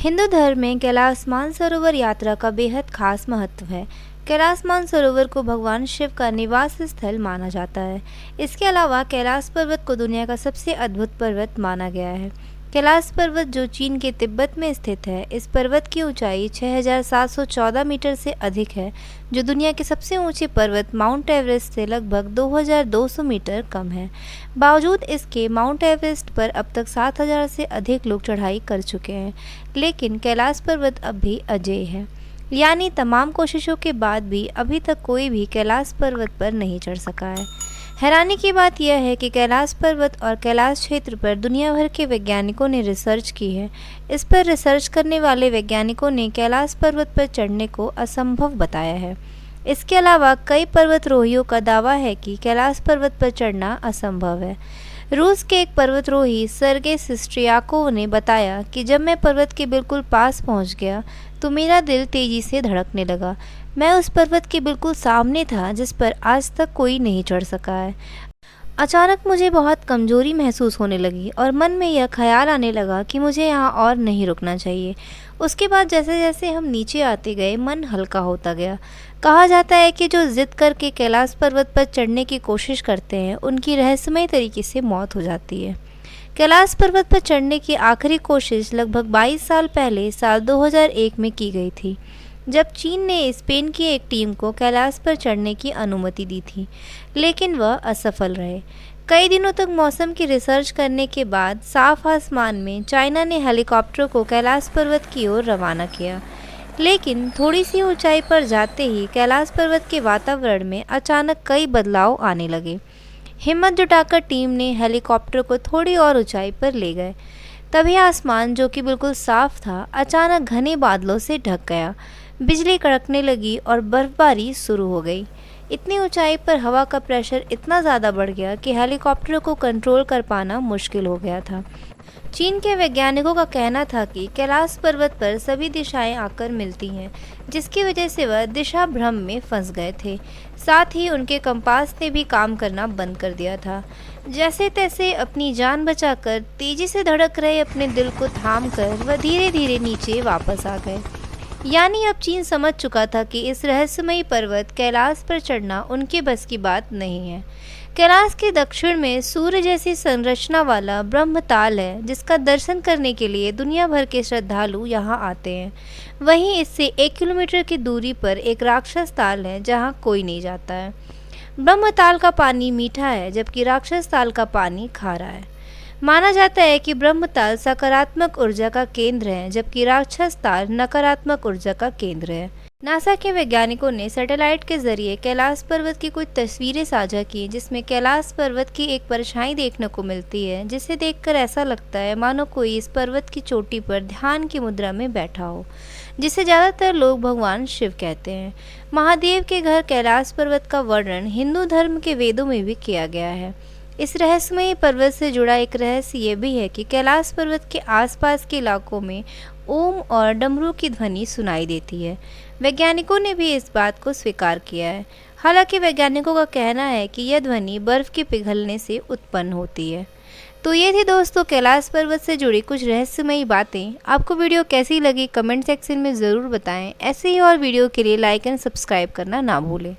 हिंदू धर्म में कैलाश मानसरोवर यात्रा का बेहद खास महत्व है। कैलाश मानसरोवर को भगवान शिव का निवास स्थल माना जाता है। इसके अलावा कैलाश पर्वत को दुनिया का सबसे अद्भुत पर्वत माना गया है। कैलाश पर्वत जो चीन के तिब्बत में स्थित है, इस पर्वत की ऊंचाई 6,714 मीटर से अधिक है, जो दुनिया के सबसे ऊंचे पर्वत माउंट एवरेस्ट से लगभग 2,200 मीटर कम है। बावजूद इसके माउंट एवरेस्ट पर अब तक 7,000 से अधिक लोग चढ़ाई कर चुके हैं, लेकिन कैलाश पर्वत अब भी अजेय है, यानी तमाम कोशिशों के बाद भी अभी तक कोई भी कैलाश पर्वत पर नहीं चढ़ सका है। हैरानी की बात यह है कि कैलाश पर्वत और कैलाश क्षेत्र पर दुनिया भर के वैज्ञानिकों ने रिसर्च की है। इस पर रिसर्च करने वाले वैज्ञानिकों ने कैलाश पर्वत पर चढ़ने को असंभव बताया है। इसके अलावा कई पर्वतारोहियों का दावा है कि कैलाश पर्वत पर चढ़ना असंभव है। रूस के एक पर्वतारोही सर्गे सिस्ट्रियाकोव ने बताया कि जब मैं पर्वत के बिल्कुल पास पहुंच गया तो मेरा दिल तेजी से धड़कने लगा। मैं उस पर्वत के बिल्कुल सामने था जिस पर आज तक कोई नहीं चढ़ सका है। अचानक मुझे बहुत कमजोरी महसूस होने लगी और मन में यह ख्याल आने लगा कि मुझे यहाँ और नहीं रुकना चाहिए। उसके बाद जैसे जैसे हम नीचे आते गए, मन हल्का होता गया। कहा जाता है कि जो जिद करके कैलाश पर्वत पर चढ़ने की कोशिश करते हैं, उनकी रहस्यमय तरीके से मौत हो जाती है। कैलाश पर्वत पर चढ़ने की आखिरी कोशिश लगभग 22 साल पहले साल 2001 में की गई थी, जब चीन ने स्पेन की एक टीम को कैलाश पर चढ़ने की अनुमति दी थी, लेकिन वह असफल रहे। कई दिनों तक मौसम की रिसर्च करने के बाद साफ आसमान में चाइना ने हेलीकॉप्टर को कैलाश पर्वत की ओर रवाना किया, लेकिन थोड़ी सी ऊंचाई पर जाते ही कैलाश पर्वत के वातावरण में अचानक कई बदलाव आने लगे। हिम्मत जुटाकर टीम ने हेलीकॉप्टर को थोड़ी और ऊंचाई पर ले गए। तभी आसमान, जो कि बिल्कुल साफ था, अचानक घने बादलों से ढक गया। बिजली कड़कने लगी और बर्फबारी शुरू हो गई। इतनी ऊंचाई पर हवा का प्रेशर इतना ज़्यादा बढ़ गया कि हेलीकॉप्टर को कंट्रोल कर पाना मुश्किल हो गया था। चीन के वैज्ञानिकों का कहना था कि कैलाश पर्वत पर सभी दिशाएं आकर मिलती हैं, जिसकी वजह से वह दिशा भ्रम में फंस गए थे। साथ ही उनके कंपास ने भी काम करना बंद कर दिया था। जैसे तैसे अपनी जान बचाकर तेजी से धड़क रहे अपने दिल को थाम कर वह धीरे धीरे नीचे वापस आ गए। यानी अब चीन समझ चुका था कि इस रहस्यमयी पर्वत कैलाश पर चढ़ना उनके बस की बात नहीं है। कैलाश के दक्षिण में सूर्य जैसी संरचना वाला ब्रह्मताल है, जिसका दर्शन करने के लिए दुनिया भर के श्रद्धालु यहाँ आते हैं। वहीं इससे 1 किलोमीटर की दूरी पर एक राक्षस ताल है, जहाँ कोई नहीं जाता है। ब्रह्मताल का पानी मीठा है, जबकि राक्षस ताल का पानी खारा है। माना जाता है कि ब्रह्मताल सकारात्मक ऊर्जा का केंद्र है, जबकि राक्षस ताल नकारात्मक ऊर्जा का केंद्र है। नासा के वैज्ञानिकों ने सैटेलाइट के जरिए कैलाश पर्वत की कुछ तस्वीरें साझा की, जिसमें कैलाश पर्वत की एक परछाई देखने को मिलती है, जिसे देखकर ऐसा लगता है मानो कोई इस पर्वत की चोटी पर ध्यान की मुद्रा में बैठा हो, जिसे ज़्यादातर लोग भगवान शिव कहते हैं। महादेव के घर कैलाश पर्वत का वर्णन हिंदू धर्म के वेदों में भी किया गया है। इस रहस्यमयी पर्वत से जुड़ा एक रहस्य ये भी है कि कैलाश पर्वत के आसपास के इलाकों में ओम और डमरू की ध्वनि सुनाई देती है। वैज्ञानिकों ने भी इस बात को स्वीकार किया है। हालांकि वैज्ञानिकों का कहना है कि यह ध्वनि बर्फ के पिघलने से उत्पन्न होती है। तो ये थी दोस्तों कैलाश पर्वत से जुड़ी कुछ रहस्यमयी बातें। आपको वीडियो कैसी लगी कमेंट सेक्शन में ज़रूर बताएं। ऐसे ही और वीडियो के लिए लाइक एंड सब्सक्राइब करना ना भूलें।